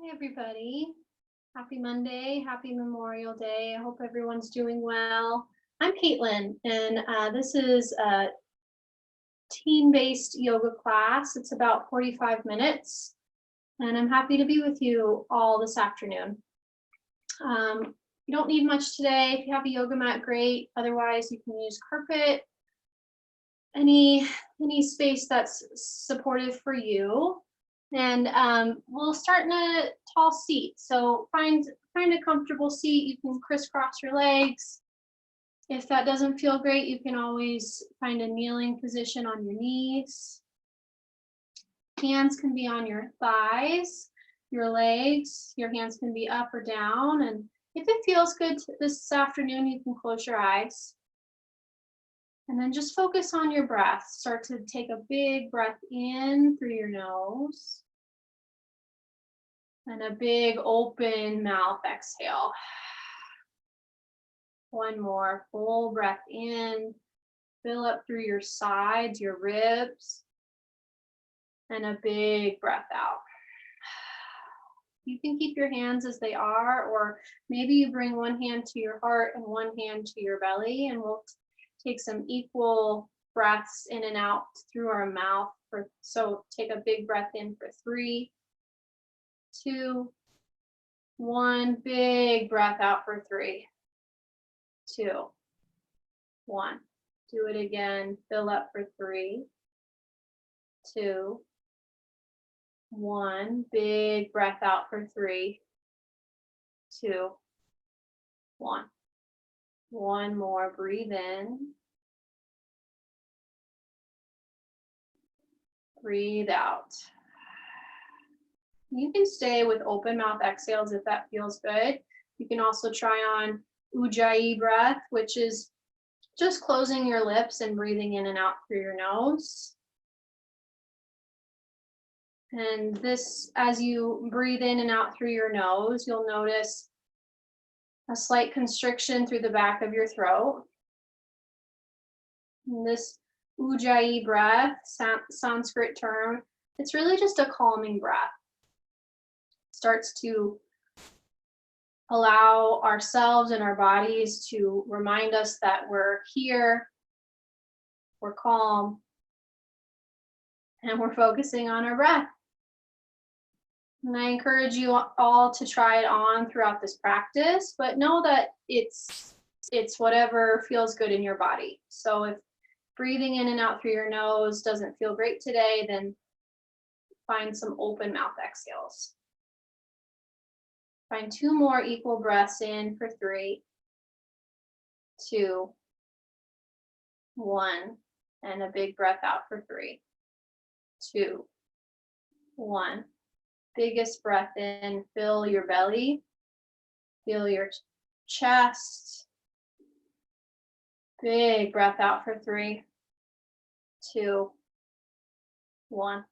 Hi, everybody. Happy Monday. Happy Memorial Day. I hope everyone's doing well. I'm Caitlin, and this is a team-based yoga class. It's about 45 minutes, and I'm happy to be with you all this afternoon. You don't need much today. If you have a yoga mat, great. Otherwise, you can use carpet, any space that's supportive for you. And we'll start in a tall seat. So find a comfortable seat. You can crisscross your legs. If that doesn't feel great, you can always find a kneeling position on your knees. Hands can be on your thighs, your legs. Your hands can be up or down. And if it feels good this afternoon, you can close your eyes. And then just focus on your breath. Start to take a big breath in through your nose. And a big open mouth exhale. One more full breath in. Fill up through your sides, your ribs. And a big breath out. You can keep your hands as they are, or maybe you bring one hand to your heart and one hand to your belly, and we'll take some equal breaths in and out through our mouth. So take a big breath in for 3, 2, 1. Big breath out for 3, 2, 1. Do it again. Fill up for 3, 2, 1. Big breath out for 3, 2, 1. One more. Breathe in. Breathe out. You can stay with open mouth exhales if that feels good. You can also try on Ujjayi breath, which is just closing your lips and breathing in and out through your nose. And this, as you breathe in and out through your nose, you'll notice a slight constriction through the back of your throat. And this Ujjayi breath, Sanskrit term, it's really just a calming breath. Starts to allow ourselves and our bodies to remind us that we're here, we're calm, and we're focusing on our breath. And I encourage you all to try it on throughout this practice, but know that it's whatever feels good in your body. So if breathing in and out through your nose doesn't feel great today, then find some open mouth exhales. Find 2 more equal breaths in for 3, 2, 1, and a big breath out for 3, 2, 1. Biggest breath in, fill your belly, feel your chest. Big breath out for 3, 2, 1.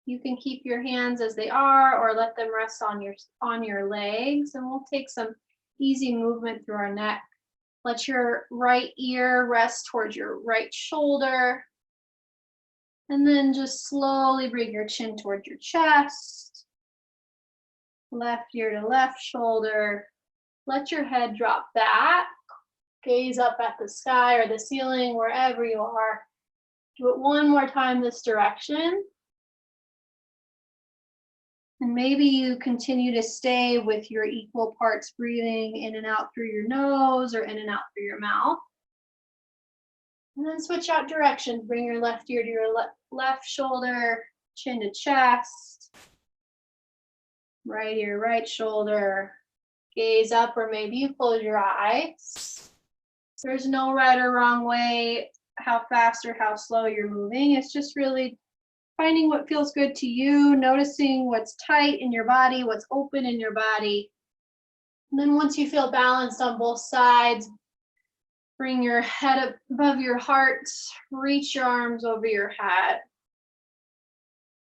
You can keep your hands as they are or let them rest on your legs, and we'll take some easy movement through our neck. Let your right ear rest towards your right shoulder, and then just slowly bring your chin towards your chest. Left ear to left shoulder. Let your head drop back. Gaze up at the sky or the ceiling, wherever you are. Do it one more time this direction. And maybe you continue to stay with your equal parts breathing in and out through your nose or in and out through your mouth. And then switch out directions. Bring your left ear to your left shoulder, chin to chest. Right ear, right shoulder. Gaze up, or maybe you close your eyes. There's no right or wrong way, how fast or how slow you're moving. It's just really finding what feels good to you, noticing what's tight in your body, what's open in your body. And then once you feel balanced on both sides, bring your head up above your heart, reach your arms over your head.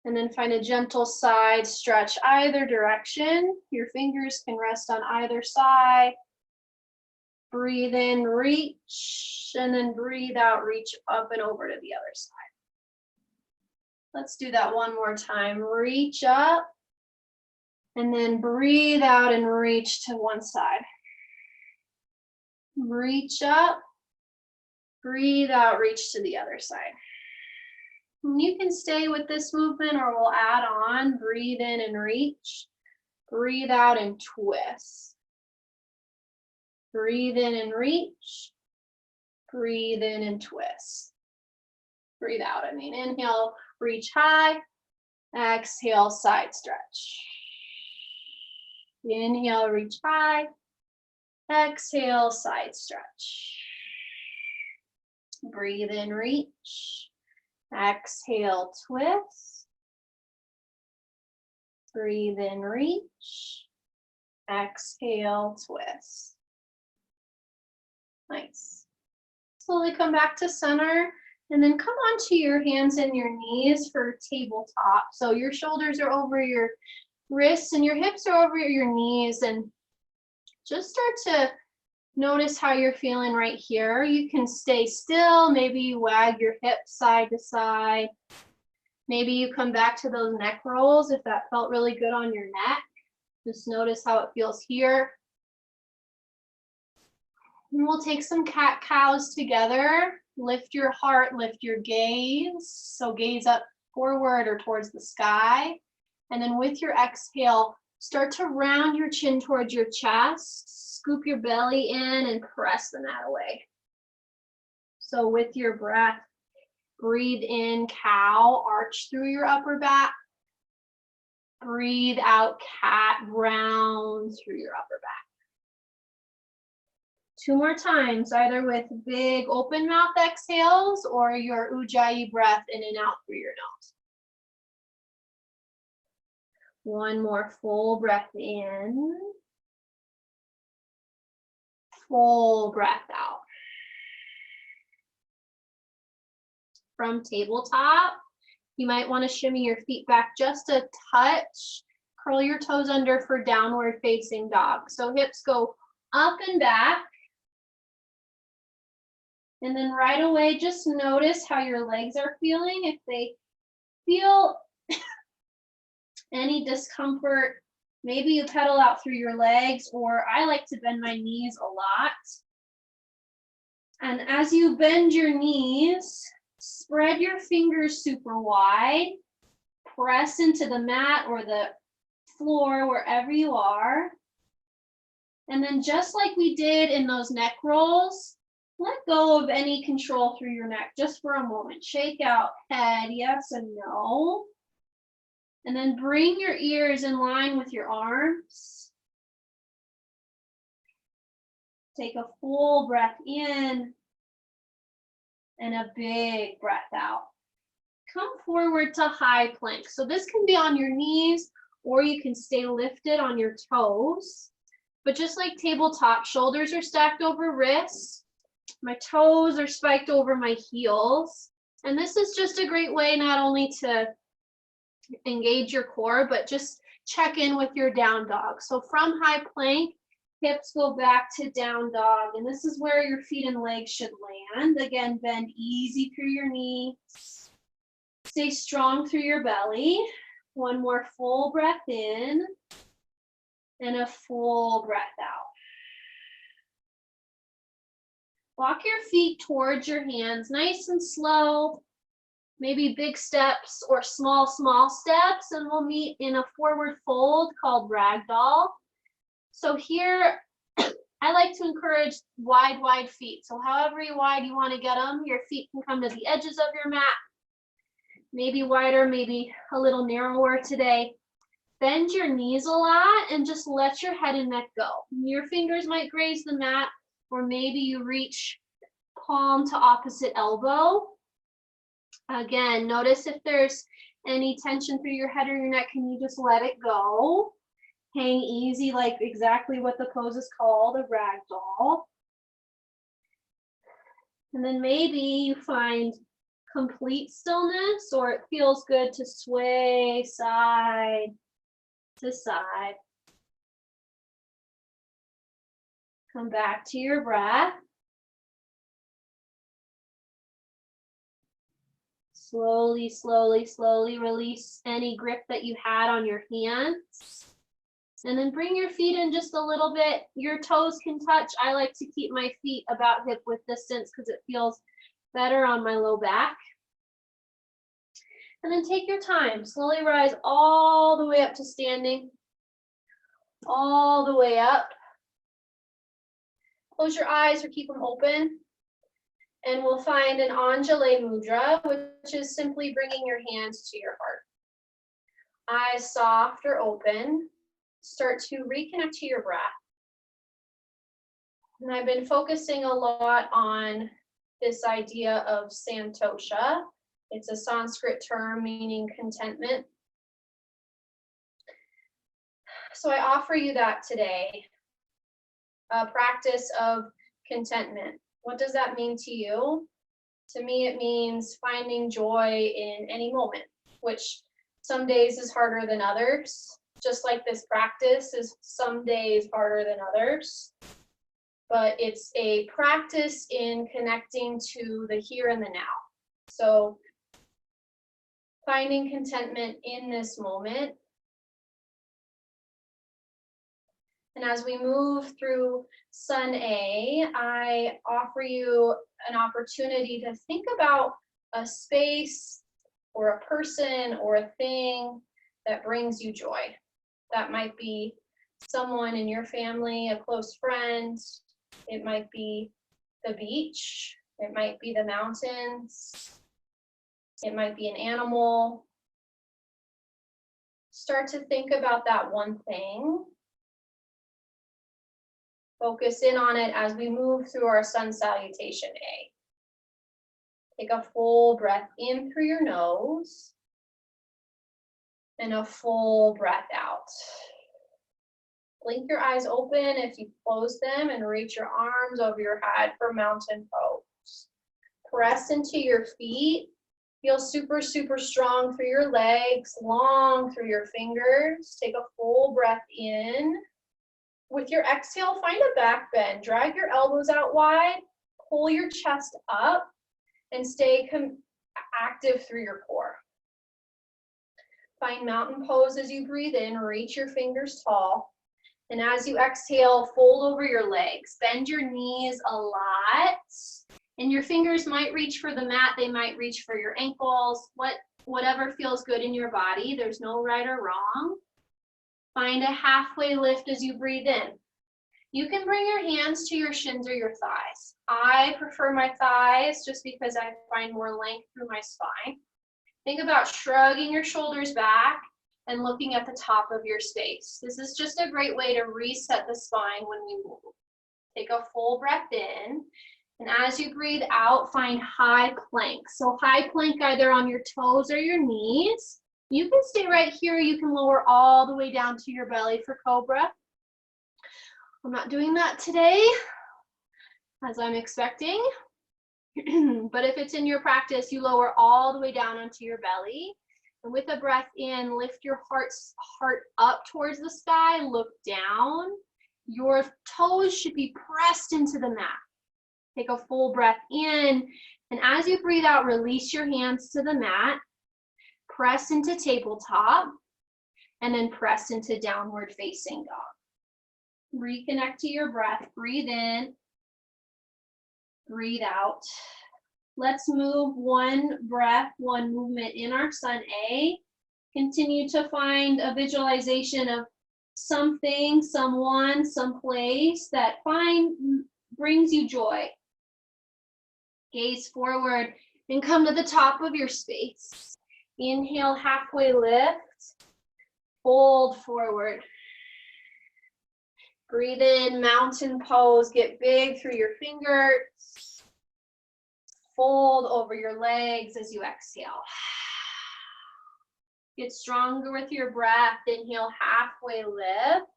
And then find a gentle side stretch either direction. Your fingers can rest on either side. Breathe in, reach, and then breathe out, reach up and over to the other side. Let's do that one more time. Reach up And then breathe out and reach to one side. Reach up, breathe out, reach to the other side. And you can stay with this movement or we'll add on. Breathe in and reach. Breathe out and twist. Breathe in and reach. Breathe in and twist. Breathe out, inhale, reach high. Exhale, side stretch. Inhale, reach high. Exhale, side stretch. Breathe in, reach. Exhale, twist. Breathe in, reach. Exhale, twist. Nice. Slowly come back to center and then come onto your hands and your knees for tabletop. So your shoulders are over your wrists and your hips are over your knees, and just start to notice how you're feeling right here. You can stay still. Maybe you wag your hips side to side. Maybe you come back to those neck rolls if that felt really good on your neck. Just notice how it feels here. And we'll take some cat-cows together. Lift your heart, lift your gaze. So gaze up forward or towards the sky. And then with your exhale, start to round your chin towards your chest. Scoop your belly in and press the mat away. So with your breath, breathe in cow, arch through your upper back. Breathe out cat, round through your upper back. 2 more times, either with big open mouth exhales or your ujjayi breath in and out through your nose. 1 more full breath in. Full breath out. From tabletop, you might want to shimmy your feet back just a touch. Curl your toes under for downward facing dog. So hips go up and back. And then right away, just notice how your legs are feeling. If they feel any discomfort, maybe you pedal out through your legs, or I like to bend my knees a lot. And as you bend your knees, spread your fingers super wide, press into the mat or the floor, wherever you are. And then just like we did in those neck rolls, let go of any control through your neck just for a moment. Shake out head, yes and no. And then bring your ears in line with your arms. Take a full breath in and a big breath out. Come forward to high plank. So this can be on your knees or you can stay lifted on your toes. But just like tabletop, shoulders are stacked over wrists. My toes are spiked over my heels. And this is just a great way not only to engage your core, but just check in with your down dog. So from high plank, hips go back to down dog. And this is where your feet and legs should land. Again, bend easy through your knees. Stay strong through your belly. 1 more full breath in and a full breath out. Walk your feet towards your hands, nice and slow. Maybe big steps or small steps, and we'll meet in a forward fold called ragdoll. So here, I like to encourage wide feet. So however wide you want to get them, your feet can come to the edges of your mat. Maybe wider, maybe a little narrower today. Bend your knees a lot and just let your head and neck go. Your fingers might graze the mat, or maybe you reach palm to opposite elbow. Again, notice if there's any tension through your head or your neck, can you just let it go? Hang easy, like exactly what the pose is called, a ragdoll. And then maybe you find complete stillness, or it feels good to sway side to side. Come back to your breath. Slowly release any grip that you had on your hands. And then bring your feet in just a little bit. Your toes can touch. I like to keep my feet about hip width distance because it feels better on my low back. And then take your time. Slowly rise all the way up to standing. All the way up. Close your eyes or keep them open. And we'll find an Anjali Mudra, which is simply bringing your hands to your heart. Eyes soft or open. Start to reconnect to your breath. And I've been focusing a lot on this idea of Santosha. It's a Sanskrit term meaning contentment. So I offer you that today, a practice of contentment. What does that mean to you? To me, it means finding joy in any moment, which some days is harder than others. Just like this practice is some days harder than others. But it's a practice in connecting to the here and the now. So finding contentment in this moment. And as we move through Sun A, I offer you an opportunity to think about a space or a person or a thing that brings you joy. That might be someone in your family, a close friend. It might be the beach. It might be the mountains. It might be an animal. Start to think about that one thing. Focus in on it as we move through our sun salutation A. Take a full breath in through your nose and a full breath out. Blink your eyes open if you close them and reach your arms over your head for mountain pose. Press into your feet. Feel super, super strong through your legs, long through your fingers. Take a full breath in. With your exhale, find a back bend. Drag your elbows out wide, pull your chest up, and stay active through your core. Find mountain pose as you breathe in, reach your fingers tall. And as you exhale, fold over your legs. Bend your knees a lot. And your fingers might reach for the mat, they might reach for your ankles, whatever feels good in your body. There's no right or wrong. Find a halfway lift as you breathe in. You can bring your hands to your shins or your thighs. I prefer my thighs just because I find more length through my spine. Think about shrugging your shoulders back and looking at the top of your space. This is just a great way to reset the spine when we move. Take a full breath in. And as you breathe out, find high plank. So high plank either on your toes or your knees. You can stay right here. You can lower all the way down to your belly for cobra. I'm not doing that today, as I'm expecting. But if it's in your practice, you lower all the way down onto your belly. And with a breath in, lift your heart up towards the sky, look down. Your toes should be pressed into the mat. Take a full breath in, and as you breathe out, release your hands to the mat. Press into tabletop, and then press into downward facing dog. Reconnect to your breath. Breathe in, breathe out. Let's move one breath, one movement in our Sun A. Continue to find a visualization of something, someone, someplace that brings you joy. Gaze forward and come to the top of your space. Inhale, halfway lift. Fold forward. Breathe in, mountain pose. Get big through your fingers. Fold over your legs as you exhale. Get stronger with your breath. Inhale, halfway lift.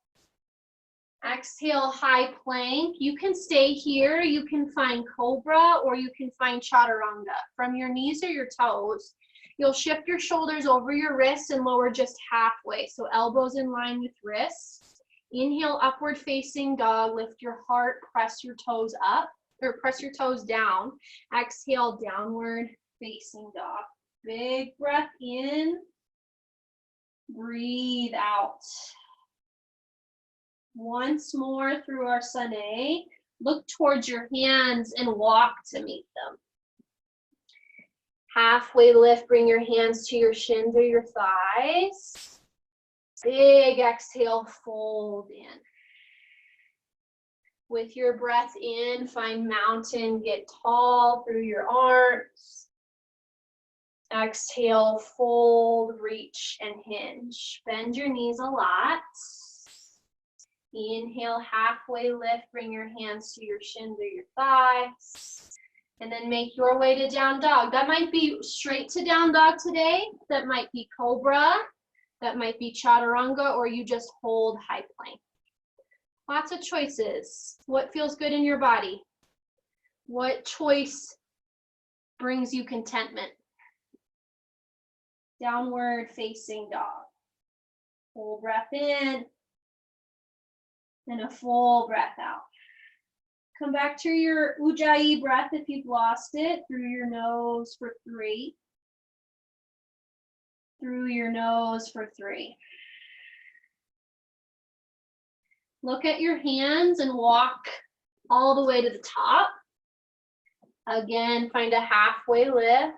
Exhale, high plank. You can stay here. You can find cobra or you can find chaturanga. From your knees or your toes, you'll shift your shoulders over your wrists and lower just halfway. So elbows in line with wrists. Inhale, upward facing dog. Lift your heart, press your toes up or press your toes down. Exhale, downward facing dog. Big breath in. Breathe out. Once more through our Sane. Look towards your hands and walk to meet them. Halfway lift, bring your hands to your shins or your thighs. Big exhale, fold in. With your breath in, find mountain, get tall through your arms. Exhale, fold, reach, and hinge. Bend your knees a lot. Inhale, halfway lift, bring your hands to your shins or your thighs. And then make your way to down dog. That might be straight to down dog today. That might be cobra. That might be chaturanga, or you just hold high plank. Lots of choices. What feels good in your body? What choice brings you contentment? Downward facing dog. Full breath in and a full breath out. Come back to your Ujjayi breath if you've lost it, through your nose for 3. Through your nose for 3. Look at your hands and walk all the way to the top. Again, find a halfway lift.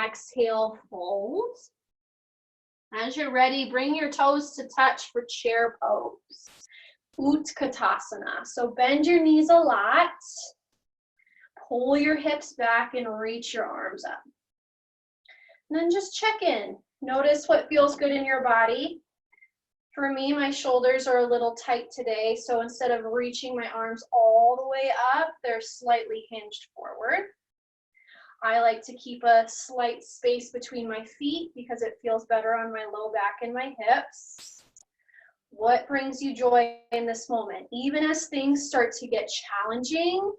Exhale, fold. As you're ready, bring your toes to touch for chair pose. Utkatasana. So bend your knees a lot. Pull your hips back and reach your arms up. And then just check in. Notice what feels good in your body. For me, my shoulders are a little tight today, so instead of reaching my arms all the way up, they're slightly hinged forward. I like to keep a slight space between my feet because it feels better on my low back and my hips. What brings you joy in this moment? Even as things start to get challenging,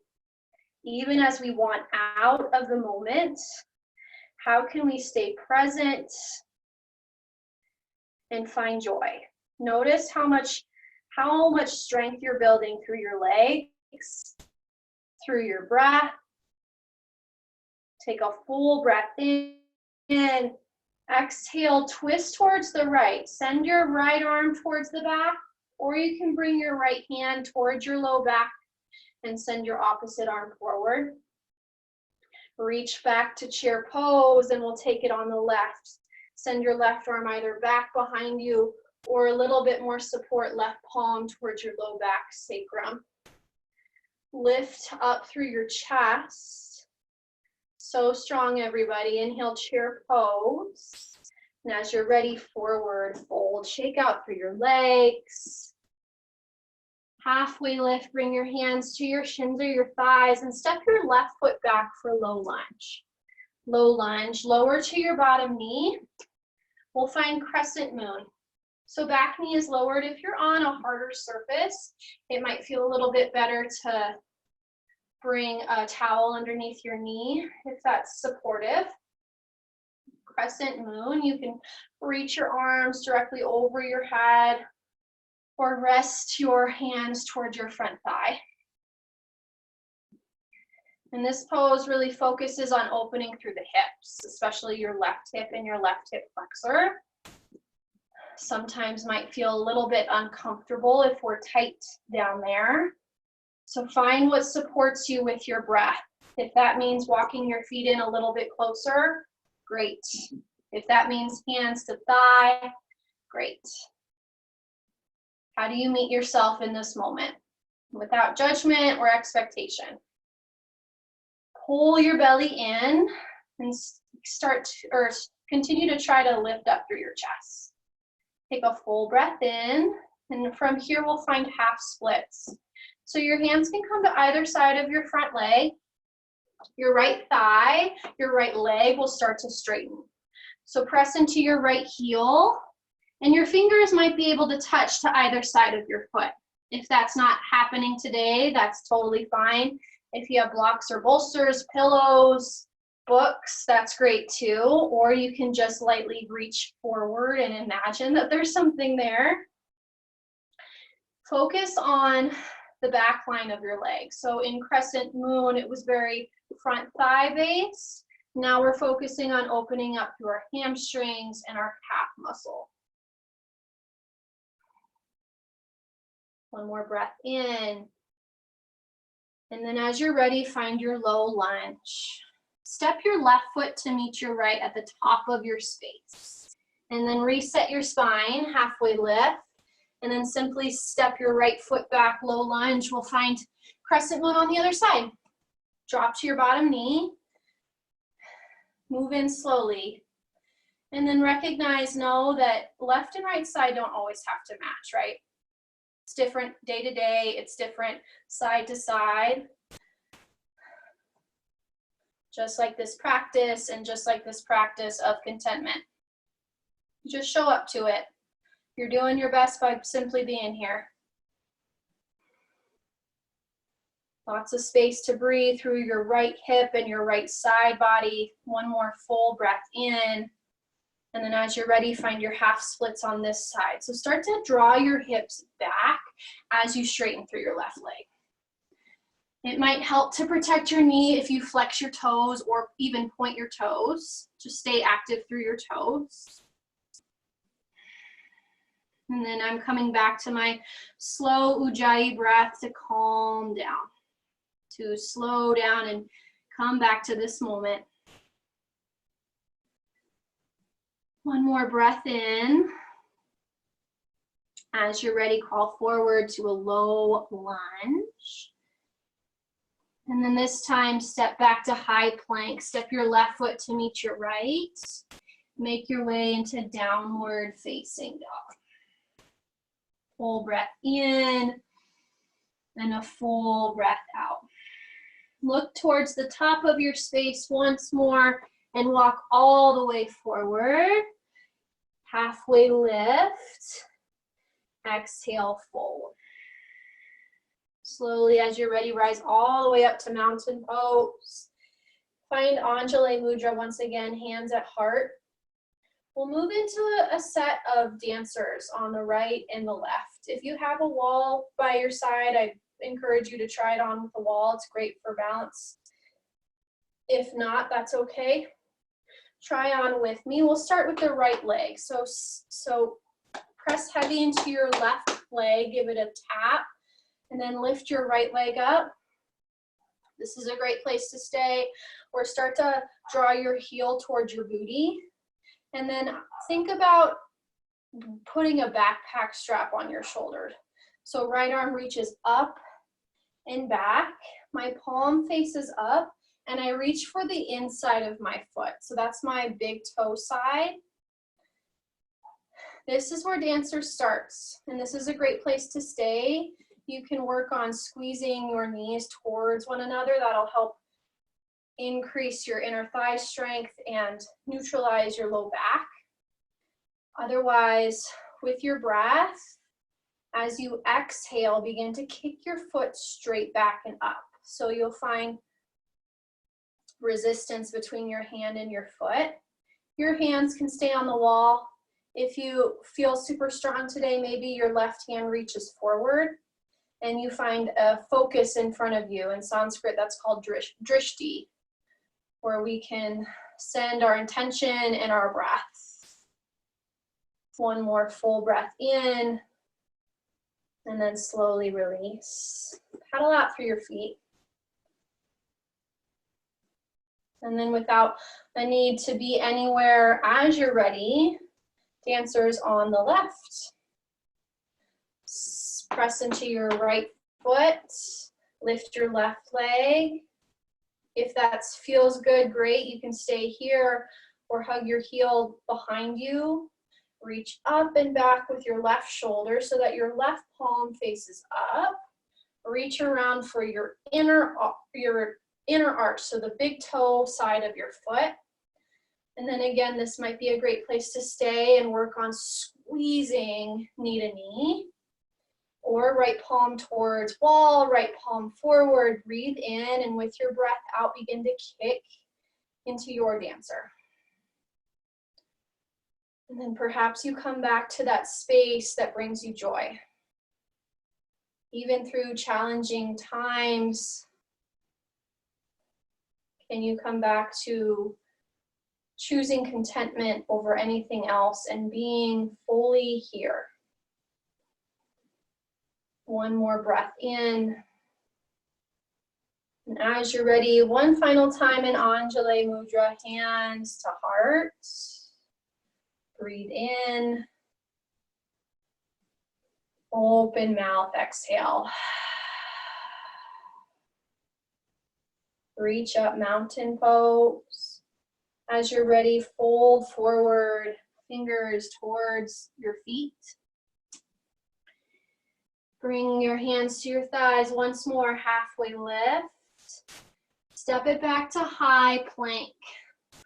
even as we want out of the moment, how can we stay present and find joy? Notice how much strength you're building through your legs, through your breath. Take a full breath in. Exhale, twist towards the right. Send your right arm towards the back, or you can bring your right hand towards your low back and send your opposite arm forward. Reach back to chair pose, and we'll take it on the left. Send your left arm either back behind you or a little bit more support, left palm towards your low back sacrum. Lift up through your chest. So strong, everybody. Inhale, chair pose. And as you're ready, forward fold. Shake out through your legs. Halfway lift, bring your hands to your shins or your thighs and step your left foot back for low lunge. Low lunge, lower to your bottom knee. We'll find crescent moon. So back knee is lowered. If you're on a harder surface, it might feel a little bit better to bring a towel underneath your knee if that's supportive. Crescent moon, you can reach your arms directly over your head or rest your hands towards your front thigh. And this pose really focuses on opening through the hips, especially your left hip and your left hip flexor. Sometimes might feel a little bit uncomfortable if we're tight down there. So find what supports you with your breath. If that means walking your feet in a little bit closer, great. If that means hands to thigh, great. How do you meet yourself in this moment? Without judgment or expectation. Pull your belly in and continue to try to lift up through your chest. Take a full breath in, and from here we'll find half splits. So your hands can come to either side of your front leg. Your right thigh, your right leg will start to straighten. So press into your right heel, and your fingers might be able to touch to either side of your foot. If that's not happening today, that's totally fine. If you have blocks or bolsters, pillows, books, that's great too. Or you can just lightly reach forward and imagine that there's something there. Focus on the back line of your leg. So in crescent moon, it was very front thigh based. Now we're focusing on opening up through our hamstrings and our calf muscle. One more breath in. And then as you're ready, find your low lunge. Step your left foot to meet your right at the top of your space. And then reset your spine, halfway lift. And then simply step your right foot back, low lunge. We'll find crescent moon on the other side. Drop to your bottom knee. Move in slowly. And then know that left and right side don't always have to match, right? It's different day to day. It's different side to side. Just like this practice and just like this practice of contentment. Just show up to it. You're doing your best by simply being here. Lots of space to breathe through your right hip and your right side body. One more full breath in. And then as you're ready, find your half splits on this side. So start to draw your hips back as you straighten through your left leg. It might help to protect your knee if you flex your toes or even point your toes. Just stay active through your toes. And then I'm coming back to my slow Ujjayi breath to calm down, to slow down and come back to this moment. One more breath in. As you're ready, crawl forward to a low lunge. And then this time, step back to high plank. Step your left foot to meet your right. Make your way into downward facing dog. Full breath in and a full breath out. Look towards the top of your space once more and walk all the way forward. Halfway lift. Exhale, fold. Slowly, as you're ready, rise all the way up to mountain pose. Find Anjali Mudra once again, hands at heart. We'll move into a set of dancers on the right and the left. If you have a wall by your side, I encourage you to try it on with the wall. It's great for balance. If not, that's okay. Try on with me. We'll start with the right leg. So press heavy into your left leg, give it a tap, and then lift your right leg up. This is a great place to stay, or start to draw your heel towards your booty. And then think about putting a backpack strap on your shoulder. So right arm reaches up and back. My palm faces up, and I reach for the inside of my foot. So that's my big toe side. This is where dancer starts, and this is a great place to stay. You can work on squeezing your knees towards one another. That'll help increase your inner thigh strength and neutralize your low back. Otherwise, with your breath, as you exhale, begin to kick your foot straight back and up. So you'll find resistance between your hand and your foot. Your hands can stay on the wall. If you feel super strong today, maybe your left hand reaches forward and you find a focus in front of you. In Sanskrit, that's called drishti, where we can send our intention and our breath. One more full breath in, and then slowly release. Paddle out through your feet. And then without a need to be anywhere, as you're ready, dancers on the left. Press into your right foot, lift your left leg. If that feels good, great, you can stay here or hug your heel behind you. Reach up and back with your left shoulder so that your left palm faces up. Reach around for your inner arch, so the big toe side of your foot. And then again, this might be a great place to stay and work on squeezing knee to knee. Or right palm towards wall, right palm forward. Breathe in, and with your breath out, begin to kick into your dancer. And then perhaps you come back to that space that brings you joy. Even through challenging times, can you come back to choosing contentment over anything else and being fully here? One more breath in. And as you're ready, one final time in Anjali Mudra, hands to heart. Breathe in. Open mouth, exhale. Reach up, mountain pose. As you're ready, fold forward, fingers towards your feet. Bring your hands to your thighs once more, halfway lift. Step it back to high plank.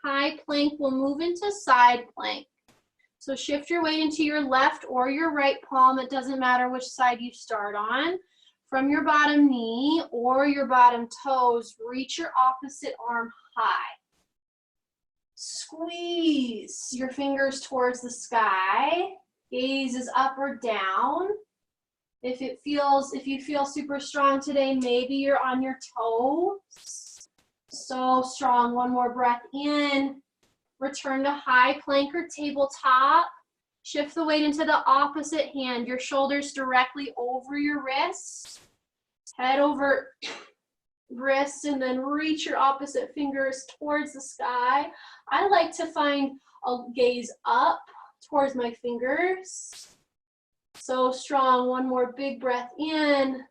High plank will move into side plank. So shift your weight into your left or your right palm. It doesn't matter which side you start on. From your bottom knee or your bottom toes, reach your opposite arm high. Squeeze your fingers towards the sky. Gaze is up or down. If you feel super strong today, maybe you're on your toes. So strong. One more breath in. Return to high plank or tabletop. Shift the weight into the opposite hand. Your shoulders directly over your wrists. Head over wrists, and then reach your opposite fingers towards the sky. I like to find a gaze up towards my fingers. So strong. One more big breath in.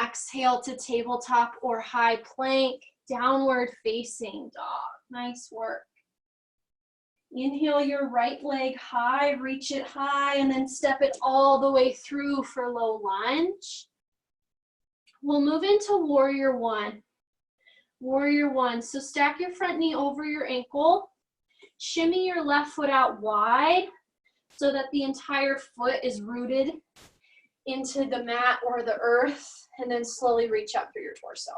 Exhale to tabletop or high plank. Downward facing dog. Nice work. Inhale your right leg high, reach it high, and then step it all the way through for low lunge. We'll move into warrior one. Warrior one. So stack your front knee over your ankle. Shimmy your left foot out wide so that the entire foot is rooted into the mat or the earth, and then slowly reach up through your torso.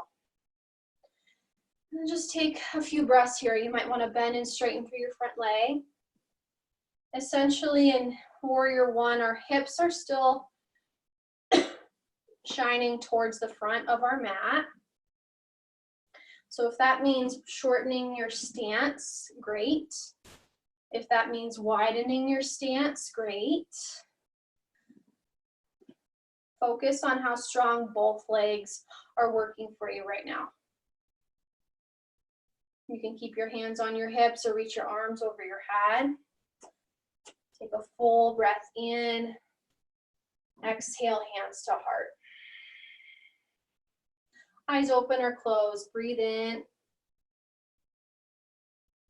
And just take a few breaths here. You might want to bend and straighten through your front leg. Essentially in warrior one, our hips are still shining towards the front of our mat. So if that means shortening your stance, great. If that means widening your stance, great. Focus on how strong both legs are working for you right now. You can keep your hands on your hips or reach your arms over your head. Take a full breath in. Exhale, hands to heart. Eyes open or closed. Breathe in.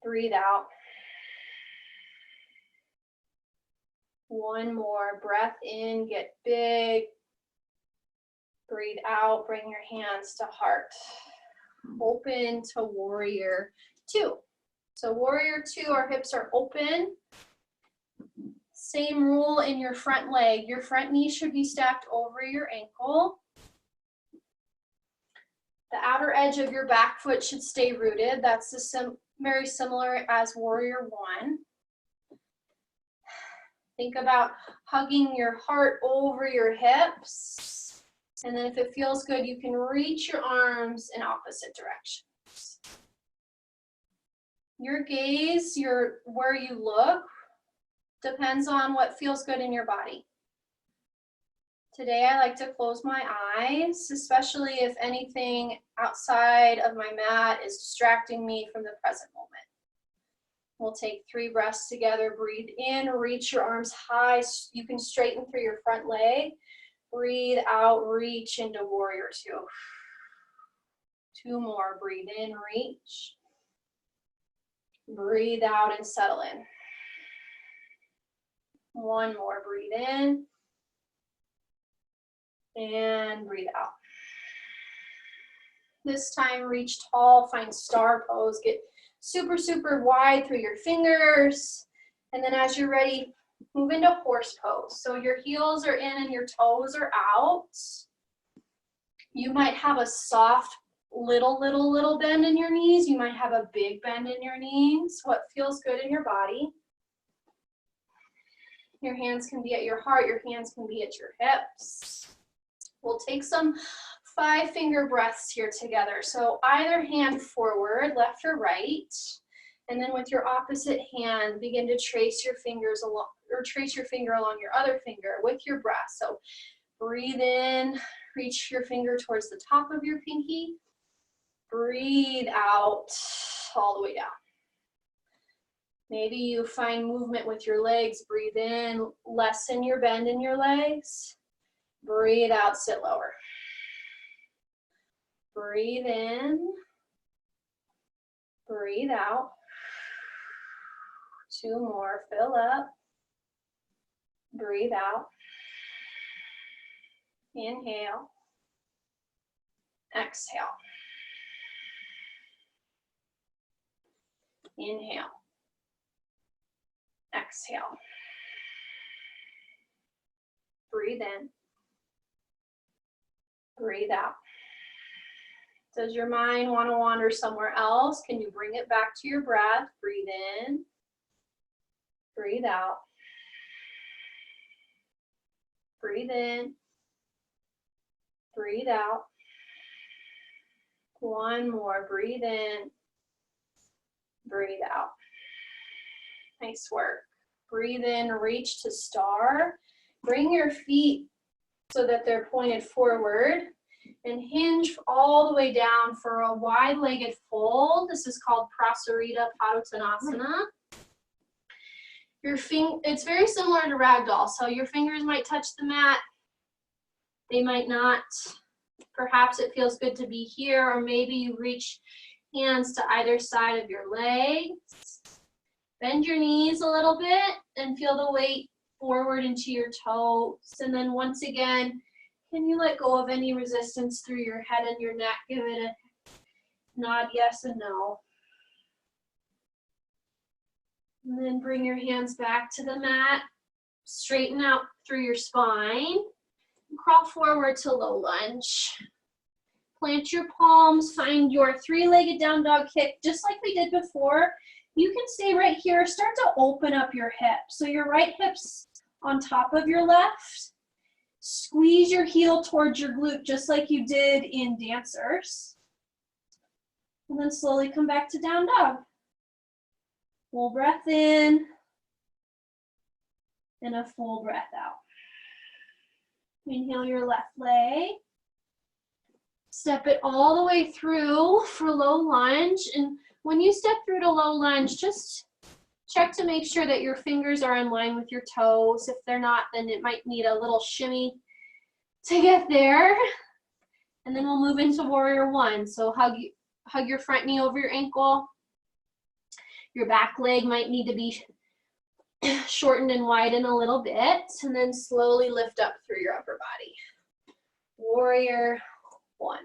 Breathe out. One more breath in, get big. Breathe out, bring your hands to heart. Open to warrior two. So warrior two, our hips are open. Same rule in your front leg. Your front knee should be stacked over your ankle. The outer edge of your back foot should stay rooted. That's very similar as warrior one. Think about hugging your heart over your hips. And then if it feels good, you can reach your arms in opposite directions. Your gaze, where you look, depends on what feels good in your body. Today I like to close my eyes, especially if anything outside of my mat is distracting me from the present moment. We'll take 3 breaths together. Breathe in, reach your arms high. You can straighten through your front leg. Breathe out, reach into warrior two. 2 more. Breathe in, reach. Breathe out and settle in. 1 more. Breathe in. And breathe out. This time, reach tall, find star pose. Get super, super wide through your fingers. And then as you're ready, move into horse pose. So your heels are in and your toes are out. You might have a soft little bend in your knees. You might have a big bend in your knees. What feels good in your body. Your hands can be at your heart. Your hands can be at your hips. We'll take some 5-finger breaths here together. So either hand forward, left or right. And then with your opposite hand, begin to trace your fingers along, or trace your finger along your other finger with your breath. So Breathe in, reach your finger towards the top of your pinky. Breathe out all the way down. Maybe you find movement with your legs. Breathe in, lessen your bend in your legs. Breathe out, sit lower. Breathe in, breathe out. 2 more, fill up. Breathe out. Inhale. Exhale. Inhale. Exhale. Breathe in. Breathe out. Does your mind want to wander somewhere else? Can you bring it back to your breath? Breathe in. Breathe out. Breathe in. Breathe out. 1 more. Breathe in. Breathe out. Nice work. Breathe in, reach to star. Bring your feet so that they're pointed forward and hinge all the way down for a wide-legged fold. This is called Prasarita Padottanasana. It's very similar to ragdoll, so your fingers might touch the mat. They might not. Perhaps it feels good to be here, or maybe you reach hands to either side of your legs. Bend your knees a little bit and feel the weight forward into your toes. And then once again, can you let go of any resistance through your head and your neck? Give it a nod, yes and no. And then bring your hands back to the mat. Straighten out through your spine. Crawl forward to low lunge. Plant your palms. Find your 3-legged down dog kick, just like we did before. You can stay right here. Start to open up your hips. So your right hip's on top of your left. Squeeze your heel towards your glute, just like you did in dancers. And then slowly come back to down dog. Full breath in. And a full breath out. Inhale your left leg. Step it all the way through for low lunge. And when you step through to low lunge, just check to make sure that your fingers are in line with your toes. If they're not, then it might need a little shimmy to get there. And then we'll move into warrior 1. So hug your front knee over your ankle. Your back leg might need to be shortened and widened a little bit. And then slowly lift up through your upper body. Warrior 1.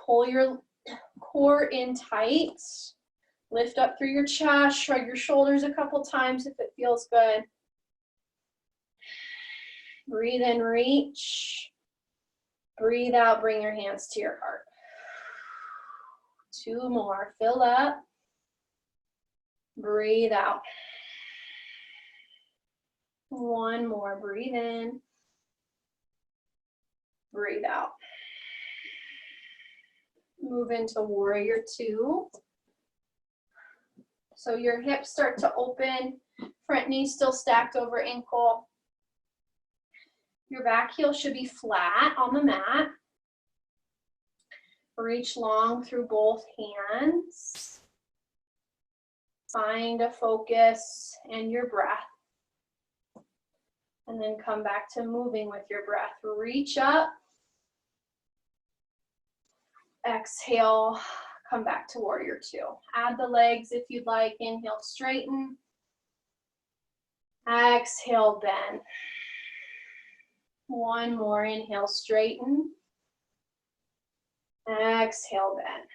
Pull your core in tight. Lift up through your chest. Shrug your shoulders a couple times if it feels good. Breathe in, reach. Breathe out, bring your hands to your heart. 2 more, fill up. Breathe out. 1 more, breathe in. Breathe out. Move into warrior 2. So your hips start to open, front knee still stacked over ankle. Your back heel should be flat on the mat. Reach long through both hands. Find a focus in your breath. And then come back to moving with your breath. Reach up. Exhale, come back to warrior 2. Add the legs if you'd like. Inhale, straighten. Exhale, bend. 1 more, inhale, straighten. Exhale, bend.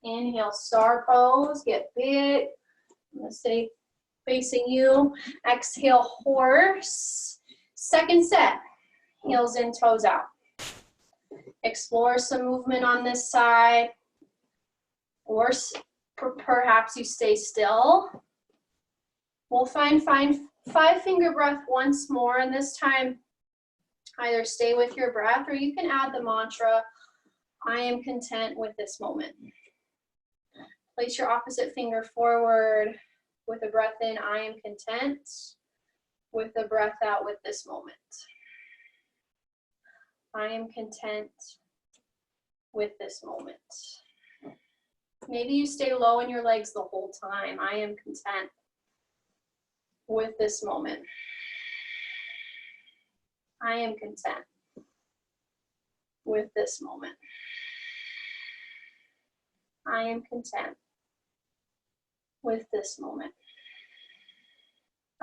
Inhale, star pose, get big. I'm gonna stay facing you. Exhale, horse. Second set, heels in, toes out. Explore some movement on this side, or perhaps you stay still. We'll find 5-finger breath once more, and this time either stay with your breath or you can add the mantra, I am content with this moment. Place your opposite finger forward with a breath in, I am content. with the breath out with this moment. I am content with this moment. Maybe you stay low in your legs the whole time. I am content with this moment. I am content with this moment. I am content with this moment.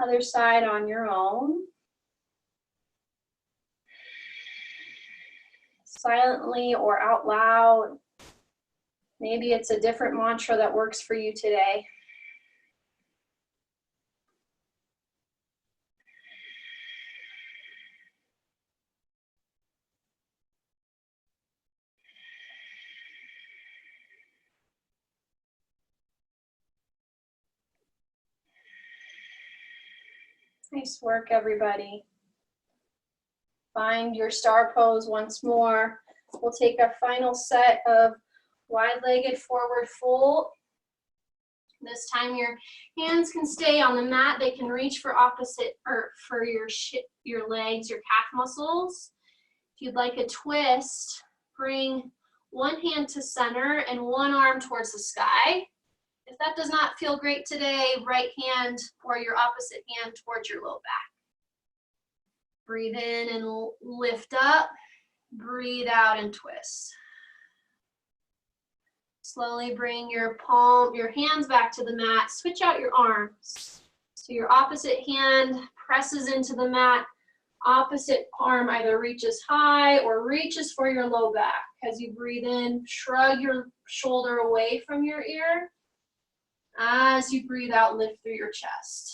Other side on your own. Silently or out loud. Maybe it's a different mantra that works for you today. Nice work, everybody. Find your star pose once more. We'll take a final set of wide-legged forward fold. This time your hands can stay on the mat. They can reach for opposite or for your legs, your calf muscles. If you'd like a twist, bring one hand to center and one arm towards the sky. If that does not feel great today, right hand or your opposite hand towards your low back. Breathe in and lift up. Breathe out and twist. Slowly bring your hands back to the mat. Switch out your arms. So your opposite hand presses into the mat. Opposite arm either reaches high or reaches for your low back. As you breathe in, shrug your shoulder away from your ear. As you breathe out, lift through your chest.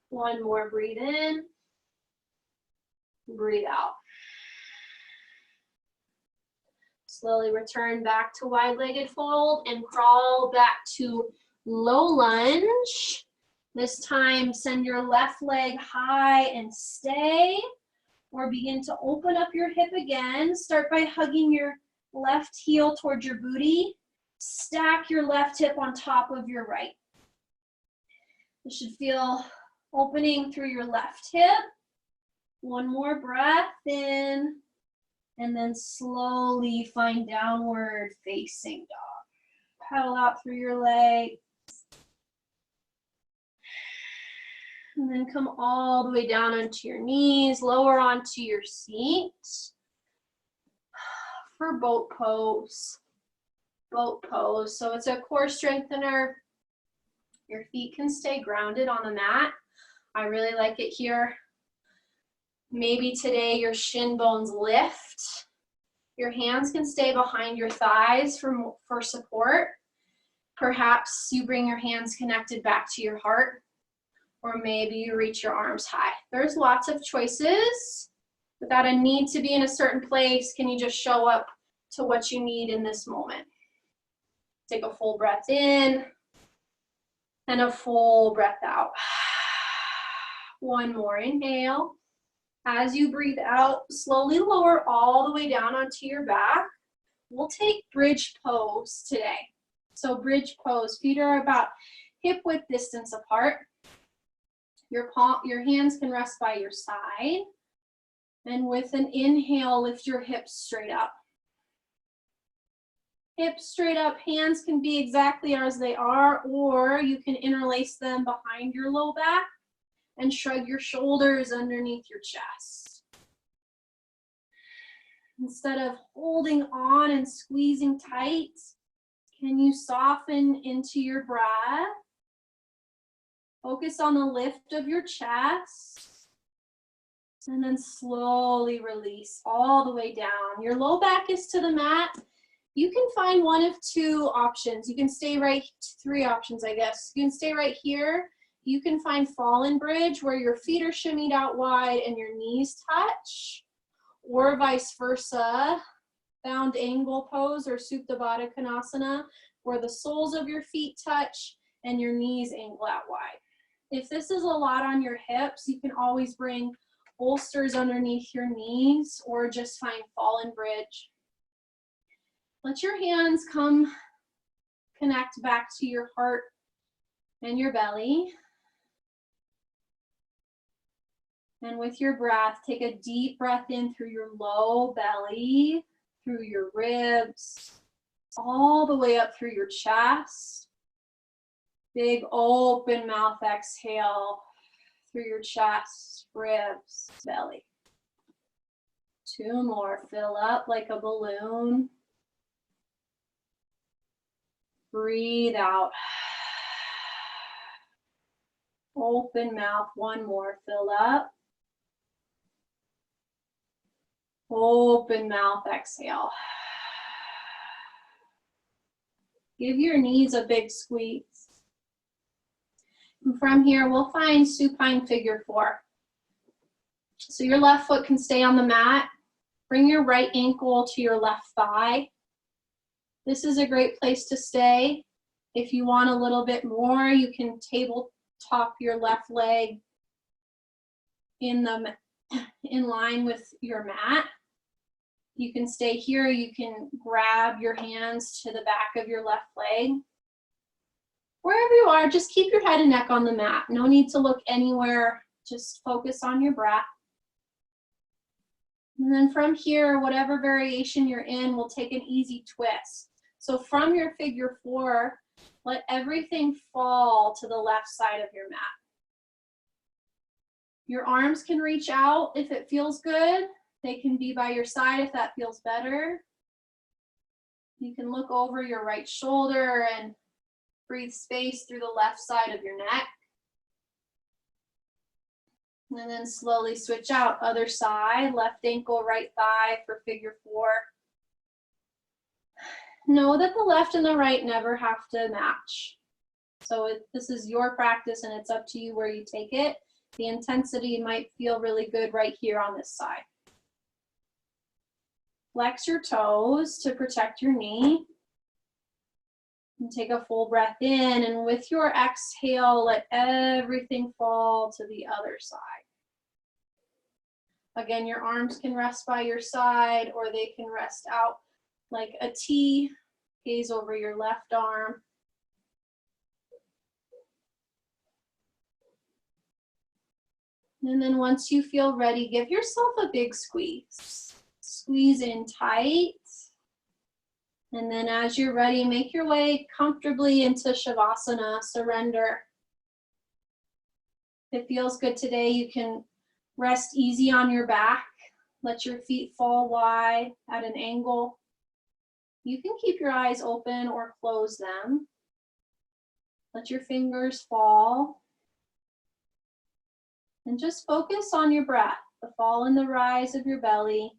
One more, breathe in. Breathe out. Slowly return back to wide-legged fold and crawl back to low lunge. This time, send your left leg high and stay, or begin to open up your hip again. Start by hugging your left heel towards your booty. Stack your left hip on top of your right. You should feel opening through your left hip. One more breath in, and then slowly find downward facing dog. Pedal out through your legs. And then come all the way down onto your knees, lower onto your seat for boat pose. Boat pose. So it's a core strengthener. Your feet can stay grounded on the mat. I really like it here. Maybe today your shin bones lift. Your hands can stay behind your thighs for support. Perhaps you bring your hands connected back to your heart, or maybe you reach your arms high. There's lots of choices. Without a need to be in a certain place, can you just show up to what you need in this moment? Take a full breath in and a full breath out. One more inhale. As you breathe out, slowly lower all the way down onto your back. We'll take bridge pose today. So bridge pose, feet are about hip width distance apart. Your hands can rest by your side. And with an inhale, lift your hips straight up. Hips straight up, hands can be exactly as they are, or you can interlace them behind your low back and shrug your shoulders underneath your chest. Instead of holding on and squeezing tight, can you soften into your breath? Focus on the lift of your chest, and then slowly release all the way down. Your low back is to the mat. You can find one of two options. You can stay right, three options, I guess. You can stay right here. You can find fallen bridge where your feet are shimmied out wide and your knees touch, or vice versa, bound angle pose or Supta Baddha Konasana, where the soles of your feet touch and your knees angle out wide. If this is a lot on your hips, you can always bring bolsters underneath your knees or just find fallen bridge. Let your hands come connect back to your heart and your belly. And with your breath, take a deep breath in through your low belly, through your ribs, all the way up through your chest. Big open mouth exhale through your chest, ribs, belly. 2 more. Fill up like a balloon. Breathe out. Open mouth. 1 more. Fill up. Open mouth. Exhale. Give your knees a big squeeze. And from here, we'll find supine figure 4. So your left foot can stay on the mat. Bring your right ankle to your left thigh. This is a great place to stay. If you want a little bit more, you can tabletop your left leg in line with your mat. You can stay here. You can grab your hands to the back of your left leg. Wherever you are, just keep your head and neck on the mat. No need to look anywhere. Just focus on your breath. And then from here, whatever variation you're in, we'll take an easy twist. So from your figure 4, let everything fall to the left side of your mat. Your arms can reach out if it feels good. They can be by your side if that feels better. You can look over your right shoulder and breathe space through the left side of your neck. And then slowly switch out, other side, left ankle, right thigh for figure 4. Know that the left and the right never have to match. So this is your practice and it's up to you where you take it. The intensity might feel really good right here on this side. Flex your toes to protect your knee. And take a full breath in, and with your exhale, let everything fall to the other side. Again, your arms can rest by your side or they can rest out like a T. Gaze over your left arm. And then once you feel ready, give yourself a big squeeze. Squeeze in tight. And then as you're ready, make your way comfortably into Shavasana, surrender. If it feels good today, you can rest easy on your back. Let your feet fall wide at an angle. You can keep your eyes open or close them. Let your fingers fall. And just focus on your breath, the fall and the rise of your belly.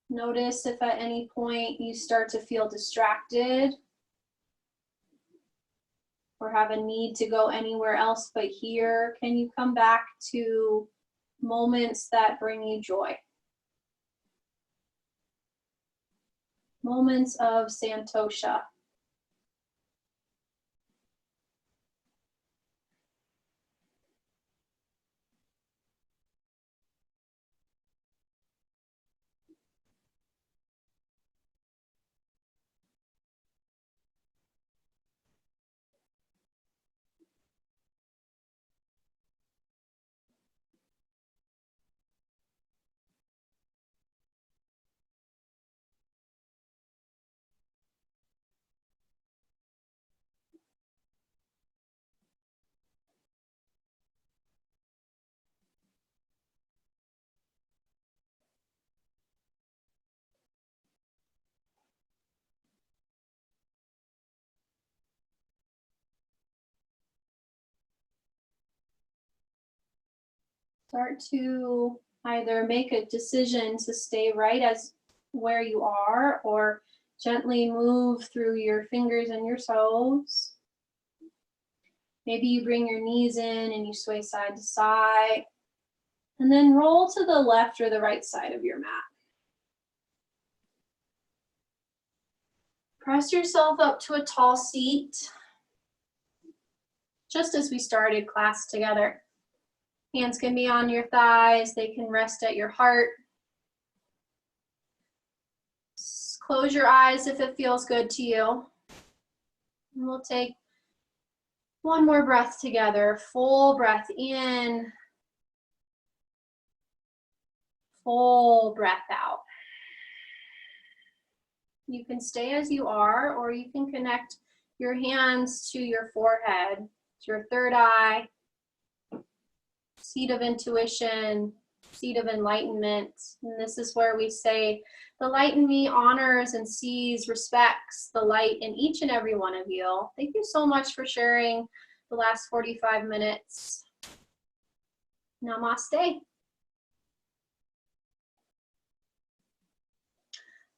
Notice if at any point you start to feel distracted or have a need to go anywhere else but here. Can you come back to moments that bring you joy? Moments of Santosha. Start to either make a decision to stay right as where you are or gently move through your fingers and your toes. Maybe you bring your knees in and you sway side to side. And then roll to the left or the right side of your mat. Press yourself up to a tall seat, just as we started class together. Hands can be on your thighs, they can rest at your heart. Close your eyes if it feels good to you. And we'll take One more breath together, full breath in, full breath out. You can stay as you are, or you can connect your hands to your forehead, to your third eye, seat of intuition, seat of enlightenment. And this is where we say, the light in me honors and sees, respects the light in each and every one of you. Thank you so much for sharing the last 45 minutes. Namaste.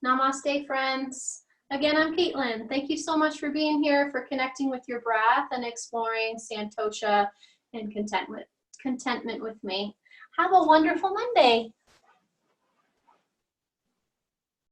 Namaste, friends. Again, I'm Caitlin. Thank you so much for being here, for connecting with your breath and exploring Santosha and contentment with me. Have a wonderful Monday.